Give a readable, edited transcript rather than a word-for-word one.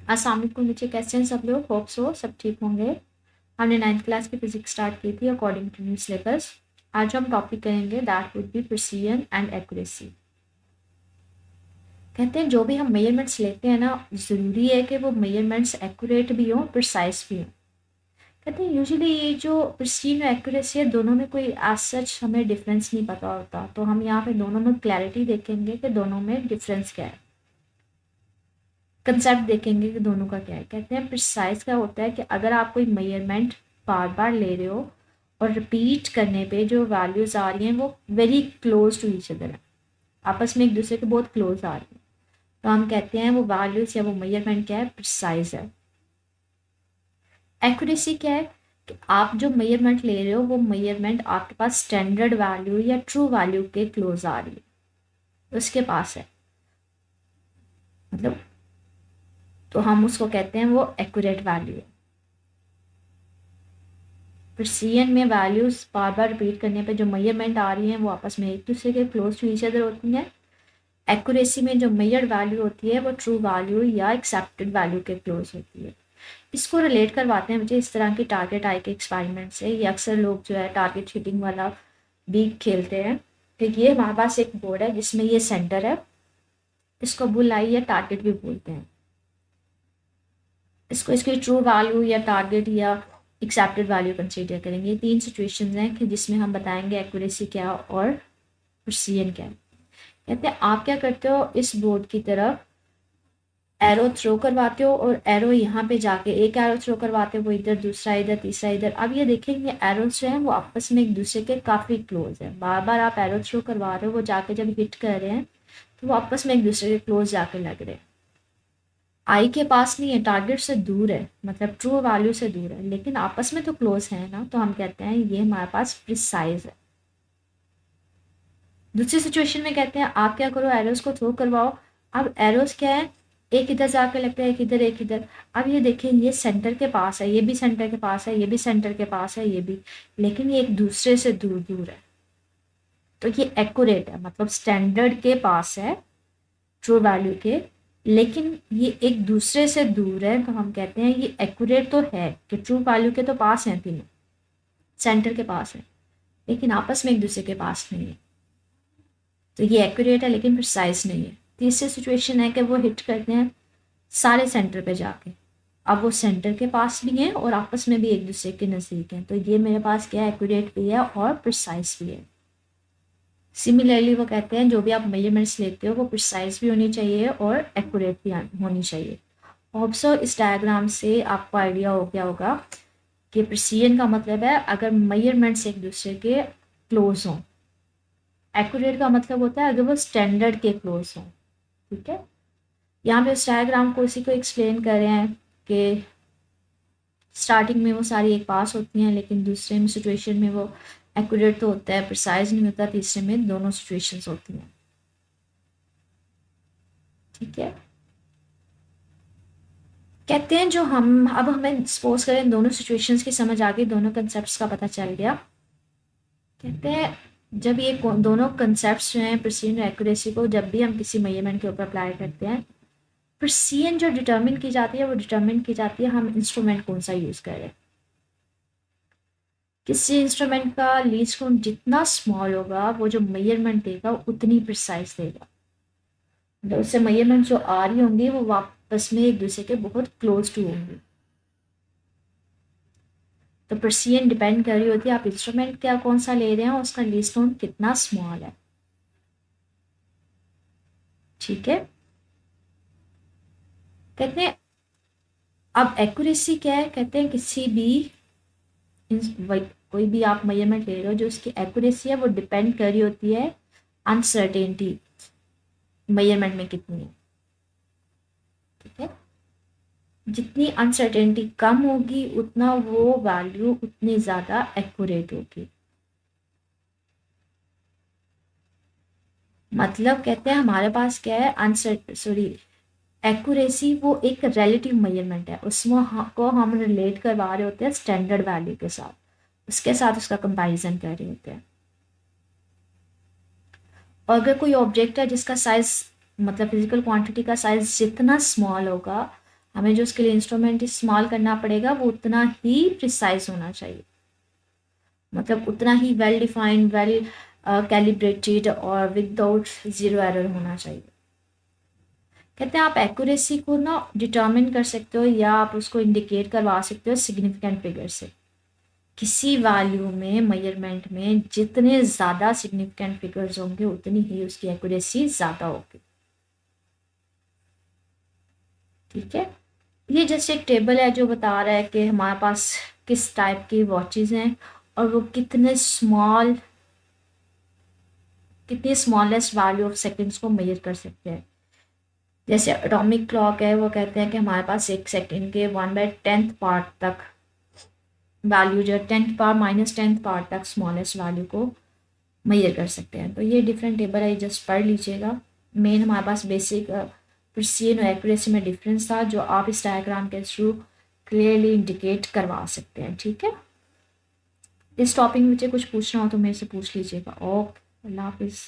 अस्सलाम वालेकुम नीचे, कैसे हैं सब लोग? होप सो सब ठीक होंगे। हमने 9th क्लास की फिजिक्स स्टार्ट की थी अकॉर्डिंग टू न्यू सिलेबस। आज हम टॉपिक करेंगे that would be precision and accuracy. कहते हैं जो भी हम मेजरमेंट्स लेते हैं ना, ज़रूरी है कि वो मेजरमेंट्स एक्यूरेट भी हों, प्रिसाइज भी हों। कहते हैं यूजुअली ये जो प्रिसीजन और एक्यूरेसी है, दोनों में कोई एज सच हमें डिफरेंस नहीं पता होता, तो हम यहाँ पे दोनों में क्लैरिटी देखेंगे कि दोनों में डिफरेंस क्या है, कंसेप्ट देखेंगे कि दोनों का क्या है। कहते हैं प्रिसाइज का होता है कि अगर आप कोई मेजरमेंट बार बार ले रहे हो और रिपीट करने पे जो वैल्यूज़ आ रही हैं वो very close to each other है, आपस में एक दूसरे के बहुत क्लोज आ रही हैं, तो हम कहते हैं वो वैल्यूज़ या वो मेजरमेंट क्या है, प्रिसाइज है। एक्यूरेसी क्या है कि आप जो मेजरमेंट ले रहे हो वो मेजरमेंट आपके पास स्टैंडर्ड वैल्यू या ट्रू वैल्यू के क्लोज आ रही है, उसके पास है, मतलब तो हम उसको कहते हैं वो एक्यूरेट वैल्यू है। प्रिसीजन में वैल्यूज़ बार बार रिपीट करने पे जो मेजरमेंट आ रही हैं वो आपस में एक दूसरे के क्लोज टू ईच अदर होती हैं। एक्यूरेसी में जो मेजर्ड वैल्यू होती है वो ट्रू वैल्यू या एक्सेप्टेड वैल्यू के क्लोज होती है। इसको रिलेट करवाते हैं मुझे इस तरह की टारगेट आई के एक्सपेरिमेंट से। ये अक्सर लोग जो है टारगेट हिटिंग वाला भी खेलते हैं। ठीक, ये हमारे पास एक बोर्ड है जिसमें ये सेंटर है, इसको बुल आई या टारगेट भी बोलते हैं। इसको इसकी ट्रू वैल्यू या टारगेट या एक्सेप्टेड वैल्यू कंसीडर करेंगे। ये तीन सिचुएशंस हैं कि जिसमें हम बताएंगे एक्यूरेसी क्या और प्रिसीजन क्या है। कहते हैं आप क्या करते हो, इस बोर्ड की तरफ एरो थ्रो करवाते हो और एरो यहाँ पे जाके एक एरो थ्रो करवाते हो, वो इधर, दूसरा इधर, तीसरा इधर। अब ये देखेंगे एरोस जो हैं वो आपस में एक दूसरे के काफ़ी क्लोज है। बार बार आप एरो थ्रो करवा रहे हो, वो जाके जब हिट कर रहे हैं तो वो आपस में एक दूसरे के क्लोज जाके लग रहे हैं। आई के पास नहीं है, टारगेट से दूर है, मतलब ट्रू वैल्यू से दूर है, लेकिन आपस में तो क्लोज है ना, तो हम कहते हैं ये हमारे पास प्रिसाइज है। दूसरी सिचुएशन में कहते हैं आप क्या करो, एरोस को थ्रो करवाओ। अब एरोस क्या है, एक इधर जाके लगता है, एक इधर, एक इधर। अब ये देखें, ये सेंटर के पास है, ये भी सेंटर के पास है, ये भी सेंटर के पास है, ये भी, लेकिन ये एक दूसरे से दूर दूर है, तो ये एक्यूरेट है, मतलब स्टैंडर्ड के पास है, ट्रू वैल्यू के, लेकिन ये एक दूसरे से दूर है, तो हम कहते हैं ये एक्यूरेट तो है कि ट्रू वैल्यू के तो पास हैं तीनों, सेंटर के पास है, लेकिन आपस में एक दूसरे के पास नहीं है, तो ये एक्यूरेट है लेकिन प्रिसाइज नहीं है। तीसरी सिचुएशन है कि वो हिट करते हैं सारे सेंटर पे जाके, अब वो सेंटर के पास भी हैं और आपस में भी एक दूसरे के नज़दीक हैं, तो ये मेरे पास क्या है, एक्यूरेट भी है और प्रिसाइज भी है। सिमिलरली वो कहते हैं जो भी आप मेजरमेंट्स लेते हो वो प्रिसाइज भी होनी चाहिए और एक्यूरेट भी होनी चाहिए। ऑब्सो इस डायग्राम से आपको आइडिया हो गया होगा कि प्रिसीजन का मतलब है अगर मेजरमेंट्स एक दूसरे के क्लोज हों। एक्यूरेट का मतलब होता है अगर वो स्टैंडर्ड के क्लोज हों। ठीक है, यहाँ पे इस डायग्राम को इसी को एक्सप्लेन कर रहे हैं कि स्टार्टिंग में वो सारी एक पास होती हैं, लेकिन दूसरे में सिचुएशन में वो एक्यूरेट तो होता है, प्रिसाइज नहीं होता, तीसरे में दोनों सिचुएशंस होती हैं। ठीक है, कहते हैं जो हम अब हमें सपोज करें दोनों सिचुएशंस की समझ आ गई, दोनों कंसेप्ट का पता चल गया। कहते हैं जब ये दोनों कंसेप्ट जो हैं प्रिसीजन और एक्यूरेसी को जब भी हम किसी मेजरमेंट के ऊपर अप्लाई करते हैं, प्रिसीजन जो डिटर्मिन की जाती है वो डिटर्मिन की जाती है हम इंस्ट्रूमेंट कौन सा यूज़ करें। किसी इंस्ट्रूमेंट का लीस्ट काउंट जितना स्मॉल होगा वो जो मेजरमेंट देगा उतनी प्रिसाइज देगा, मतलब उससे मेजरमेंट जो आ रही होंगी वो वापस में एक दूसरे के बहुत क्लोज टू होंगी। तो प्रिसीजन डिपेंड कर रही होती है आप इंस्ट्रूमेंट क्या कौन सा ले रहे हैं और उसका लीस्ट काउंट कितना स्मॉल है। ठीक है, कहते हैं अब एक्यूरेसी क्या है, कहते हैं किसी भी कोई भी आप मेजरमेंट ले रहे हो जो उसकी एक्यूरेसी है वो डिपेंड कर रही होती है अनसर्टेनिटी मेजरमेंट में कितनी है। ठीक है, जितनी अनसर्टेनिटी कम होगी उतना वो वैल्यू उतनी ज़्यादा एक्यूरेट होगी। मतलब कहते हैं हमारे पास क्या है, एक्यूरेसी वो एक रिलेटिव मेजरमेंट है, उसमें को हम रिलेट करवा रहे होते हैं स्टैंडर्ड वैल्यू के साथ, उसके साथ उसका कंपैरिजन कर रहे होते हैं। और अगर कोई ऑब्जेक्ट है जिसका साइज, मतलब फिजिकल क्वांटिटी का साइज जितना स्मॉल होगा, हमें जो उसके लिए इंस्ट्रूमेंट इस्तेमाल करना पड़ेगा वो उतना ही प्रिसाइज होना चाहिए, मतलब उतना ही वेल डिफाइंड, वेल कैलिब्रेटेड और विदाउट ज़ीरो एरर होना चाहिए। कहते हैं आप एक्यूरेसी को ना डिटर्मिन कर सकते हो या आप उसको इंडिकेट करवा सकते हो सिग्निफिकेंट फिगर से। किसी वैल्यू में, मेजरमेंट में जितने ज़्यादा सिग्निफिकेंट फिगर्स होंगे उतनी ही उसकी एक्यूरेसी ज़्यादा होगी। ठीक है, ये जस्ट एक टेबल है जो बता रहा है कि हमारे पास किस टाइप की वॉचेस हैं और वो कितने स्मॉलेस्ट वैल्यू ऑफ सेकंड्स को मेजर कर सकते हैं। जैसे एटॉमिक क्लॉक है, वो कहते हैं कि हमारे पास एक सेकंड के 1/10 पार्ट तक वैल्यू, जो 10 पावर -10 पार्ट तक स्मॉलेस्ट वैल्यू को मेजर कर सकते हैं। तो ये डिफरेंट टेबल है, जस्ट पढ़ लीजिएगा। मेन हमारे पास बेसिक प्रिसीजन और एक्यूरेसी में डिफरेंस था जो आप इस डायग्राम के थ्रू क्लियरली इंडिकेट करवा सकते हैं। ठीक है, इस टॉपिक में मुझे कुछ पूछना हो तो मेरे से पूछ लीजिएगा। ओके, अल्लाह हाफिज़।